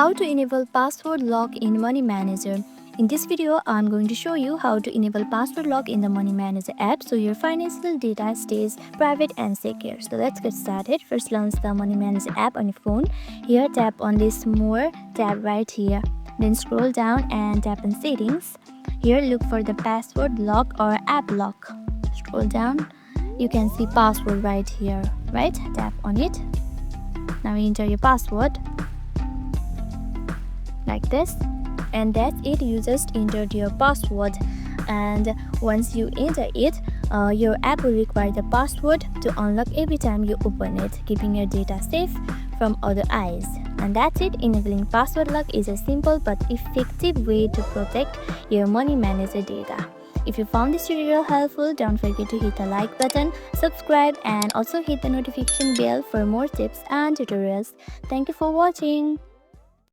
How to enable password lock in Money Manager. In this video, I'm going to show you how to enable password lock in the Money Manager app so your financial data stays private and secure. So let's get started. First, launch the Money Manager app on your phone. Here, tap on this More tab right here. Then scroll down and tap on Settings. Here, look for the password lock or app lock. Scroll down. You can see password right here, right? Tap on it. Now enter your password like this, and that's it. You just entered your password, and once you enter it, your app will require the password to unlock every time you open it, keeping your data safe from other eyes. And that's it. Enabling password lock is a simple but effective way to protect your Money Manager data. If you found this tutorial helpful, don't forget to hit the like button, subscribe, and also hit the notification bell for more tips and tutorials. Thank you for watching.